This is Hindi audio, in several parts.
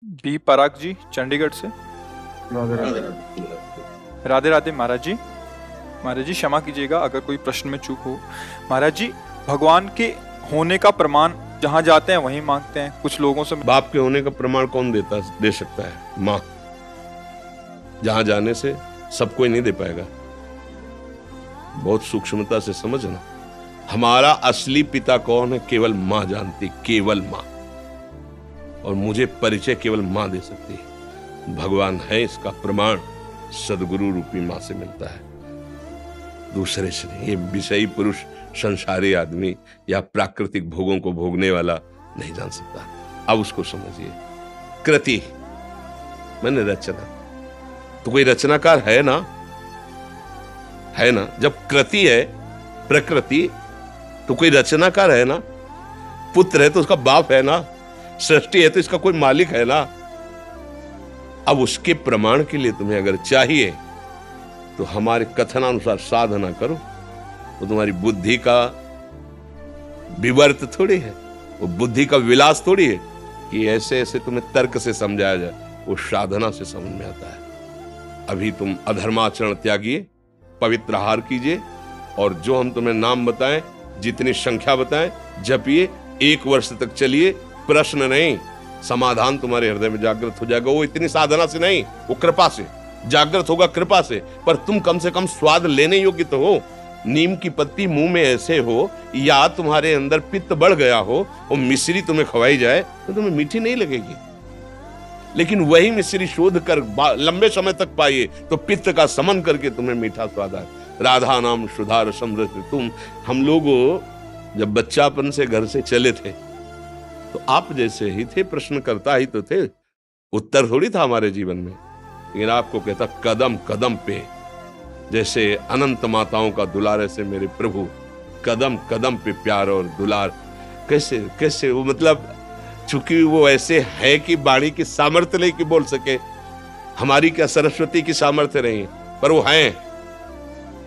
बी पराग जी चंडीगढ़ से। राधे राधे। राधे राधे महाराज जी। महाराज जी क्षमा कीजिएगा अगर कोई प्रश्न में चूक हो। महाराज जी, भगवान के होने का प्रमाण जहाँ जाते हैं वहीं मांगते हैं। कुछ लोगों से बाप के होने का प्रमाण कौन दे सकता है? माँ। जहां जाने से सब कोई नहीं दे पाएगा। बहुत सूक्ष्मता से समझना, हमारा असली पिता कौन है केवल माँ जानती, केवल माँ। और मुझे परिचय केवल माँ दे सकती है। भगवान है इसका प्रमाण सदगुरु रूपी माँ से मिलता है, दूसरे से नहीं। ये विषयी पुरुष, संसारी आदमी या प्राकृतिक भोगों को भोगने वाला नहीं जान सकता। अब उसको समझिए। कृति मैंने रचना, तो कोई रचनाकार है ना? है ना? जब कृति है प्रकृति, तो कोई रचनाकार है ना? पुत्र है तो उसका बाप है ना? सृष्टि है तो इसका कोई मालिक है ना? अब उसके प्रमाण के लिए तुम्हें अगर चाहिए तो हमारे कथनानुसार साधना करो। तो तुम्हारी बुद्धि का विवर्त थोड़ी है, वो बुद्धि का विलास थोड़ी है कि ऐसे ऐसे तुम्हें तर्क से समझाया जाए। वो साधना से समझ में आता है। अभी तुम अधर्माचरण त्यागिए, पवित्र आहार कीजिए, और जो हम तुम्हें नाम बताएं, जितनी संख्या बताएं, जपिए। 1 वर्ष तक चलिए। प्रश्न नहीं, समाधान तुम्हारे हृदय में जागृत हो जाएगा। वो इतनी साधना से नहीं, वो कृपा से जागृत होगा, कृपा से। पर तुम कम से कम स्वाद लेने योग्य तो हो। नीम की पत्ती मुंह में ऐसे हो, या तुम्हारे अंदर पित्त बढ़ गया हो, वो मिश्री तुम्हें खवाई जाए तो तुम्हें मीठी नहीं लगेगी। लेकिन वही मिश्री शोध कर लंबे समय तक पाइए तो पित्त का समन करके तुम्हें मीठा स्वाद आए। राधा नाम सुधा रसम रस तुम। हम लोग जब बच्चापन से घर से चले थे तो आप जैसे ही थे, प्रश्न करता ही तो थे, उत्तर थोड़ी था हमारे जीवन में। लेकिन आपको कहता कदम कदम पे, जैसे अनंत माताओं का दुलार, ऐसे मेरे प्रभु कदम कदम पे प्यार और दुलार। कैसे कैसे वो, मतलब चूंकि वो ऐसे है कि वाणी की सामर्थ्य नहीं कि बोल सके। हमारी क्या सरस्वती की सामर्थ्य नहीं, पर वो है।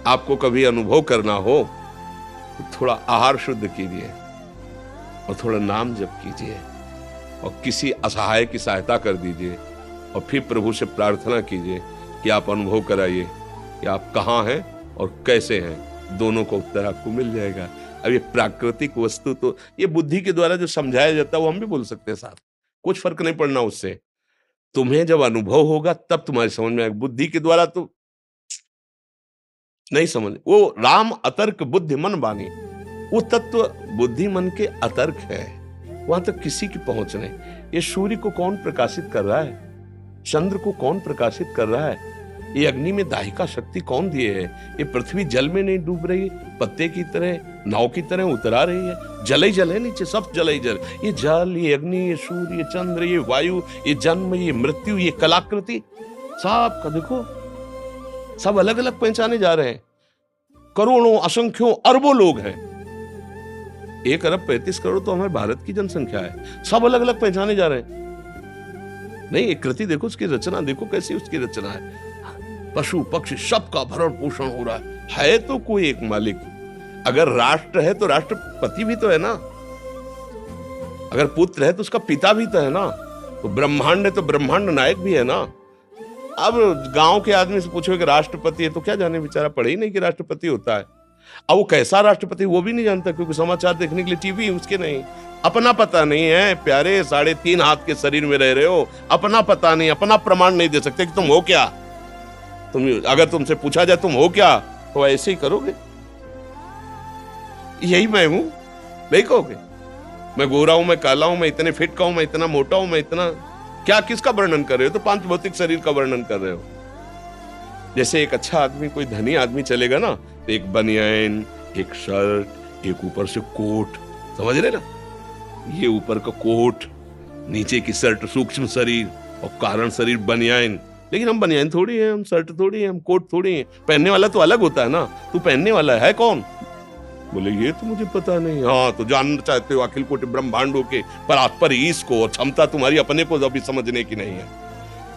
आपको कभी अनुभव करना हो तो थोड़ा आहार शुद्ध कीजिए और थोड़ा नाम जप कीजिए और किसी असहाय की सहायता कर दीजिए, और फिर प्रभु से प्रार्थना कीजिए कि आप अनुभव कराइए कि आप कहाँ हैं और कैसे हैं। दोनों को उत्तर आपको मिल जाएगा। अब ये प्राकृतिक वस्तु तो ये बुद्धि के द्वारा जो समझाया जाता है वो हम भी बोल सकते हैं साथ, कुछ फर्क नहीं पड़ना उससे। तुम्हें जब अनुभव होगा तब तुम्हारी समझ में आएगा। बुद्धि के द्वारा तो नहीं समझ। वो राम अतर्क बुद्धि मन बानी, वो तत्व बुद्धि मन के अतर्क है, वहां तक किसी की पहुंच नहीं। ये सूर्य को कौन प्रकाशित कर रहा है? चंद्र को कौन प्रकाशित कर रहा है? ये अग्नि में दाहिका शक्ति कौन दिए है? ये पृथ्वी जल में नहीं डूब रही, पत्ते की तरह, नाव की तरह उतरा रही है। जल ही जल है नीचे, सब जल ही जल। ये जल, ये अग्नि, ये सूर्य, ये चंद्र, ये वायु, ये जन्म, ये मृत्यु, ये कलाकृति, सब का देखो, सब अलग अलग पहचाने जा रहे हैं। करोड़ों, असंख्यों, अरबों लोग हैं। 1 अरब 35 करोड़ तो हमारे भारत की जनसंख्या है। सब अलग अलग पहचाने जा रहे हैं। नहीं, एक कृति देखो, उसकी रचना देखो कैसी उसकी रचना है। पशु पक्षी सबका भरण पोषण हो रहा है तो कोई एक मालिक। अगर राष्ट्र है तो राष्ट्रपति भी तो है ना, अगर पुत्र है तो उसका पिता भी तो है ना, तो ब्रह्मांड है तो ब्रह्मांड नायक भी है ना। अब गांव के आदमी से पूछो कि राष्ट्रपति है तो क्या जाने, बेचारा पढ़े ही नहीं कि राष्ट्रपति होता है। अब वो कैसा राष्ट्रपति वो भी नहीं जानता, क्योंकि समाचार देखने के लिए टीवी उसके नहीं। अपना पता नहीं है प्यारे, 3.5 हाथ के शरीर में रह रहे हो, अपना पता नहीं, अपना प्रमाण नहीं दे सकते कि तुम हो क्या। तुम अगर तुमसे पूछा जाए तुम हो क्या, तो ऐसे ही करोगे, यही मैं हूं, नहीं कहोगे। मैं गोरा हूं, मैं काला हूं, मैं इतने फिट का हूं, मैं इतना मोटा हूं, मैं इतना क्या, किसका वर्णन कर रहे हो? तो 5 भौतिक शरीर का वर्णन कर रहे हो। जैसे एक अच्छा आदमी, कोई धनी आदमी चलेगा ना, तो एक बनियान, एक शर्ट, एक ऊपर से कोट, समझ रहे ना, ये ऊपर का कोट, नीचे की शर्ट, सूक्ष्म शरीर और कारण शरीर बनियान। लेकिन हम बनियान थोड़ी है, हम शर्ट थोड़ी है, हम कोट थोड़ी है। पहनने वाला तो अलग होता है ना। तू पहनने वाला है कौन? बोले ये तो मुझे पता नहीं। हाँ, तो जानना चाहते हो अखिल कोटि ब्रह्मांडों के पर इसको, और क्षमता तुम्हारी अपने को अभी समझने की नहीं है।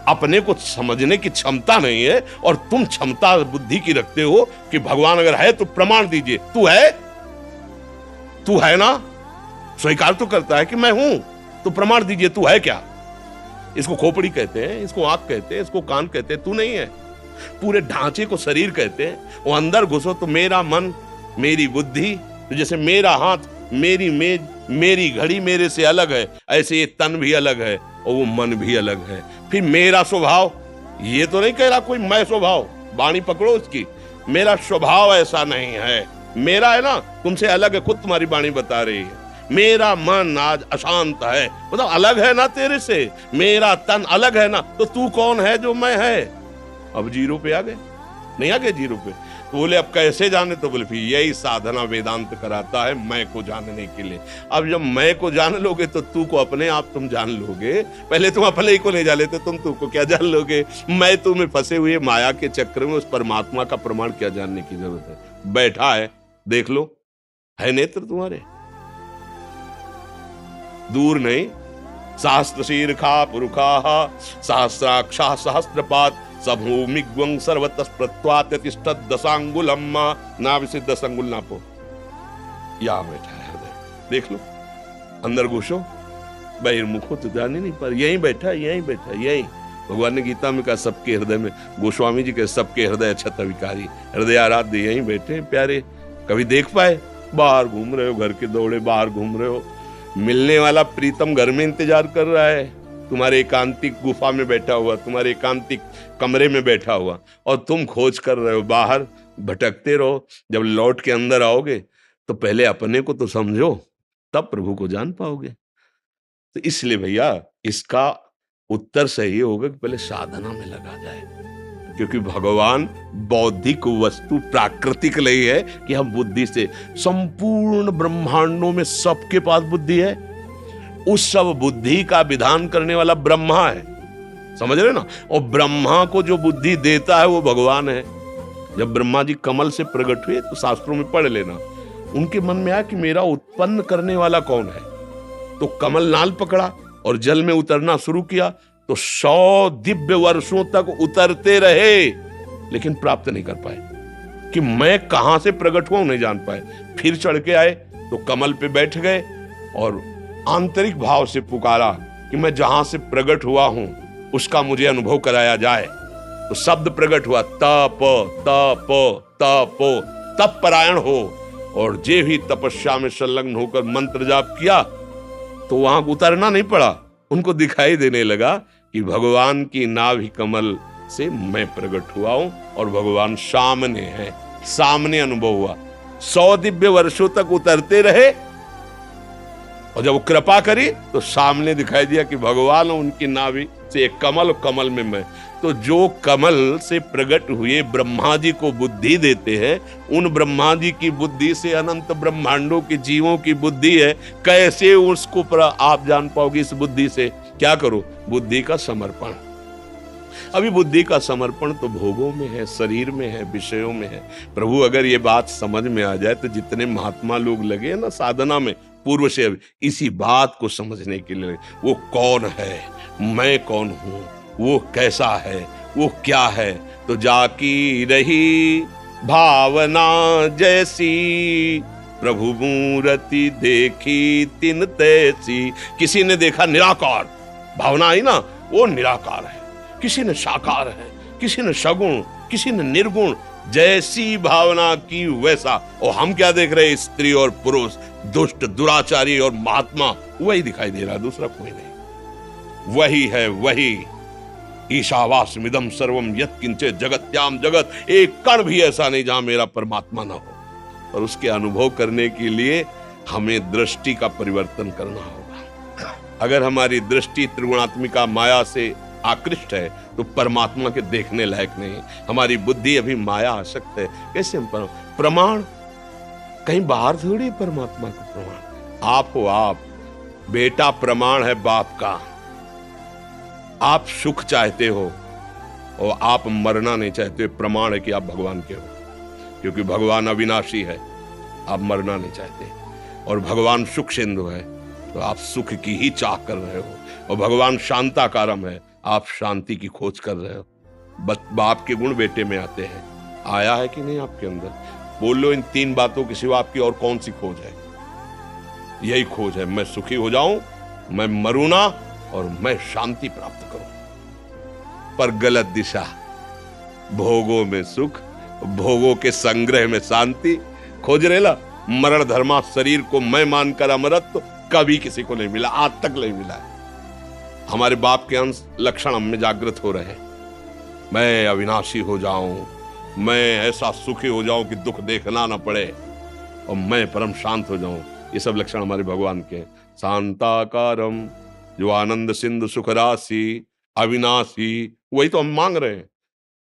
अपने को समझने की क्षमता नहीं है, और तुम क्षमता बुद्धि की रखते हो कि भगवान अगर है तो प्रमाण दीजिए। तू है, तू है ना, स्वीकार तो करता है कि मैं हूं, तो प्रमाण दीजिए, तू है क्या? इसको खोपड़ी कहते हैं, इसको आंख कहते हैं, इसको कान कहते हैं, तू नहीं है। पूरे ढांचे को शरीर कहते हैं। वो अंदर घुसो तो मेरा मन, मेरी बुद्धि, तो जैसे मेरा हाथ, मेरी मेज, मेरी घड़ी मेरे से अलग है, ऐसे ये तन भी अलग है और वो मन भी अलग है। फिर मेरा स्वभाव, ये तो नहीं कह रहा कोई मैं स्वभाव, वाणी पकड़ो उसकी, मेरा स्वभाव ऐसा नहीं है, मेरा है ना, तुमसे अलग है, खुद तुम्हारी वाणी बता रही है। मेरा मन आज अशांत है, मतलब अलग है ना तेरे से। मेरा तन अलग है ना, तो तू कौन है जो मैं है? अब जीरो पे आ गए, नहीं आ गए जीरो पे? तो बोले अब कैसे जाने? तो बोले फिर यही साधना वेदांत कराता है, मैं को जानने के लिए। अब जब मैं को जान लोगे तो तू को अपने आप तुम जान लोगे। पहले तुम अपने ही को नहीं जान लेते, तुम तू को क्या जान लोगे? मैं तुम्हें फंसे हुए माया के चक्र में उस परमात्मा का प्रमाण क्या जानने की जरूरत है? बैठा है, देख लो, है नेत्र तुम्हारे, दूर नहीं। सहस्त्र शीर्षा पुरुषा सहस्राक्षा सहस्त्रपात सभूमिग्वं सर्वतः प्रत्वात्यतिष्ठत् दशांगुलम नाभि दशांगुल नापो। यहाँ बैठा है हृदय, देख लो, अंदर घुसो, बहिर्मुखो तो जान ही नहीं पर यहीं बैठा, यहीं बैठा, यहीं। भगवान ने गीता में कहा सबके हृदय में, गोस्वामी जी के सबके हृदय छत विकारी, हृदय आराध्य यहीं बैठे प्यारे। कभी देख पाए? बाहर घूम रहे हो, घर के दौड़े बाहर घूम रहे हो, मिलने वाला प्रीतम घर में इंतजार कर रहा है, तुम्हारे एकांतिक गुफा में बैठा हुआ, तुम्हारे एकांतिक कमरे में बैठा हुआ, और तुम खोज कर रहे हो, बाहर भटकते रहो। जब लौट के अंदर आओगे तो पहले अपने को तो समझो, तब प्रभु को जान पाओगे। तो इसलिए भैया इसका उत्तर सही होगा कि पहले साधना में लगा जाए, क्योंकि भगवान बौद्धिक वस्तु प्राकृतिक नहीं है कि हम बुद्धि से, संपूर्ण ब्रह्मांडों में सबके पास बुद्धि है, उस सब बुद्धि का विधान करने वाला ब्रह्मा है, समझ रहे ना? और ब्रह्मा को जो बुद्धि देता है वो भगवान है। जब ब्रह्मा जी कमल से प्रकट हुए तो शास्त्रों में पढ़ लेना, उनके मन में आया कि मेरा उत्पन्न करने वाला कौन है, तो कमल नाल पकड़ा और जल में उतरना शुरू किया। तो 100 दिव्य वर्षों तक उतरते रहे, लेकिन प्राप्त नहीं कर पाए कि मैं कहां से प्रकट हुआ, नहीं जान पाए। फिर चढ़ के आए तो कमल पे बैठ गए और आंतरिक भाव से पुकारा कि मैं जहां से प्रकट हुआ हूं उसका मुझे अनुभव कराया जाए। तो शब्द प्रकट हुआ, तप तप तप, तप परायण हो। और जे भी तपस्या में संलग्न होकर मंत्र जाप किया तो वहां उतरना नहीं पड़ा, उनको दिखाई देने लगा कि भगवान की नाभि कमल से मैं प्रकट हुआ हूं और भगवान सामने है, सामने अनुभव हुआ। 100 दिव्य वर्षों तक उतरते रहे और जब वो कृपा करी तो सामने दिखाई दिया कि भगवान उनकी नाभि से एक कमल, कमल में मैं। तो जो कमल से प्रकट हुए ब्रह्मा जी को बुद्धि देते हैं, उन ब्रह्मा जी की बुद्धि से अनंत ब्रह्मांडों के जीवों की बुद्धि है, कैसे उसको आप जान पाओगे? इस बुद्धि से क्या करो? बुद्धि का समर्पण। अभी बुद्धि का समर्पण तो भोगों में है, शरीर में है, विषयों में है। प्रभु अगर ये बात समझ में आ जाए तो जितने महात्मा लोग लगे ना साधना में पूर्व से, इसी बात को समझने के लिए, वो कौन है, मैं कौन हूं, वो कैसा है, वो क्या है। तो जाकी रही भावना जैसी, प्रभु मूर्ति देखी तिन तैसी। किसी ने देखा निराकार, भावना आई ना, वो निराकार है। किसी ने साकार है, किसी ने सगुण, किसी ने निर्गुण, जैसी भावना की वैसा। और हम क्या देख रहे हैं? स्त्री और पुरुष, दुष्ट, दुराचारी और महात्मा, वही दिखाई दे रहा है, दूसरा कोई नहीं। वही है, वही ईशावास्मिदं सर्वम यत्किंचे जगत्याम जगत। एक कण भी ऐसा नहीं जहां मेरा परमात्मा ना हो। और उसके अनुभव करने के लिए हमें दृष्टि का परिवर्तन करना होगा। अगर हमारी दृष्टि त्रिगुणात्मिका माया से आकृष्ट है तो परमात्मा के देखने लायक नहीं। हमारी बुद्धि अभी माया आसक्त है। कैसे हम प्रमाण कहीं बाहर थोड़ी परमात्मा का प्रमाण। आप हो, आप बेटा प्रमाण है बाप का। आप सुख चाहते हो और आप मरना नहीं चाहते, प्रमाण है कि आप भगवान के हो, क्योंकि भगवान अविनाशी है, आप मरना नहीं चाहते। और भगवान सुख सिंधु है तो आप सुख की ही चाह कर रहे हो। और भगवान शांताकारम है, आप शांति की खोज कर रहे हो। बाप के गुण बेटे में आते हैं, आया है कि नहीं आपके अंदर? बोलो, इन 3 बातों के सिवा आपकी और कौन सी खोज है? यही खोज है, मैं सुखी हो जाऊं, मैं मरूं ना, और भगवान और मैं शांति प्राप्त करूं। पर गलत दिशा, भोगों में सुख, भोगों के संग्रह में शांति खोज रेला, मरण धर्मा शरीर को मैं मानकर अमरत्व कभी किसी को नहीं मिला, आज तक नहीं मिला है। हमारे बाप के अंश लक्षण हम में जागृत हो रहे हैं। मैं अविनाशी हो जाऊं, मैं ऐसा सुखी हो जाऊं कि दुख देखना ना पड़े, और मैं परम शांत हो जाऊं, ये सब लक्षण हमारे भगवान के हैं। शांताकारम, जो आनंद सिंधु सुख राशि, अविनाशी, वही तो हम मांग रहे हैं।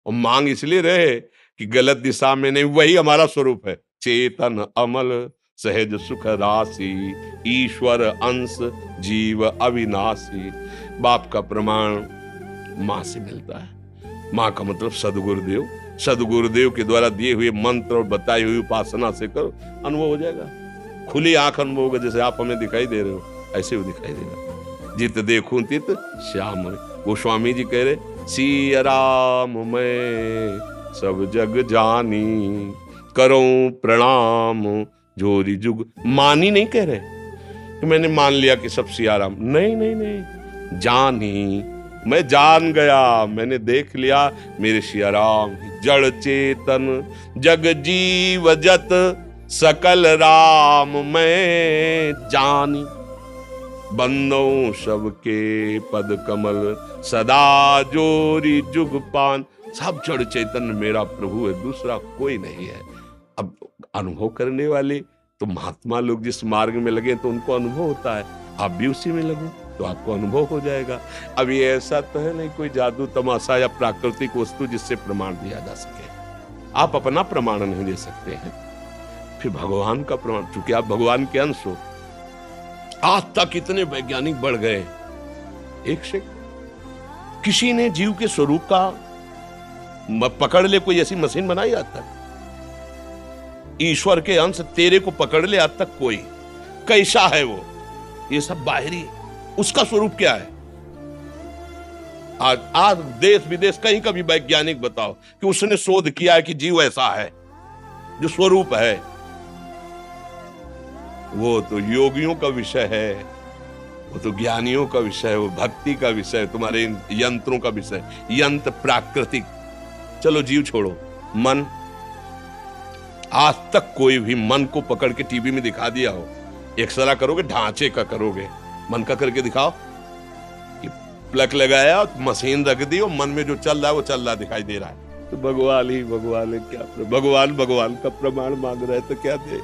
और मांग इसलिए रहे कि गलत दिशा में नहीं, वही हमारा स्वरूप है। चेतन अमल सहज सुख राशि, ईश्वर अंश जीव अविनाशी। बाप का प्रमाण माँ से मिलता है। माँ का मतलब सदगुरुदेव, सदगुरुदेव के द्वारा दिए हुए मंत्र और बताई हुई उपासना से करो, अनुभव हो जाएगा। खुली आंख अनुभव होगा, जैसे आप हमें दिखाई दे रहे हो ऐसे वो दिखाई देगा। जित देखूं तित श्याम। वो स्वामी जी कह रहे, सिया राम मैं सब जग जानी, करूं प्रणाम जोरी जुग। मानी नहीं कह रहे कि मैंने मान लिया कि सब सिया राम, नहीं नहीं नहीं, जानी, मैं जान गया, मैंने देख लिया मेरे सिया राम जड़ चेतन जग जीव जत सकल राम मैं जानी। बंदों सबके पद कमल सदा जोरी जुग पान। सब जड़ चेतन मेरा प्रभु है, दूसरा कोई नहीं है। अब अनुभव करने वाले तो महात्मा लोग जिस मार्ग में लगे तो उनको अनुभव होता है, आप भी उसी में लगो तो आपको अनुभव हो जाएगा। अब ये ऐसा तो है नहीं कोई जादू तमाशा या प्राकृतिक वस्तु जिससे प्रमाण दिया जा सके। आप अपना प्रमाण नहीं दे सकते हैं, फिर भगवान का प्रमाण, चूंकि आप भगवान के अंश हो। आज तक इतने वैज्ञानिक बढ़ गए, एक से किसी ने जीव के स्वरूप का पकड़ ले कोई ऐसी मशीन बनाई आज तक? ईश्वर के अंश तेरे को पकड़ ले आज तक कोई? कैसा है वो? ये सब बाहरी, उसका स्वरूप क्या है? आज देश विदेश कहीं का भी वैज्ञानिक बताओ कि उसने शोध किया है कि जीव ऐसा है जो स्वरूप है। वो तो योगियों का विषय है, वो तो ज्ञानियों का विषय है, वो भक्ति का विषय है, तुम्हारे यंत्रों का विषय। यंत्र प्राकृतिक, चलो जीव छोड़ो, मन। आज तक कोई भी मन को पकड़ के टीवी में दिखा दिया हो? एक्सरा करोगे, ढांचे का करोगे, मन का करके दिखाओ। प्लग लगाया, मशीन रख दी और मन में जो चल रहा है वो चल रहा दिखाई दे रहा है। तो भगवान ही भगवान है, क्या भगवान भगवान का प्रमाण मांग रहे तो क्या दे?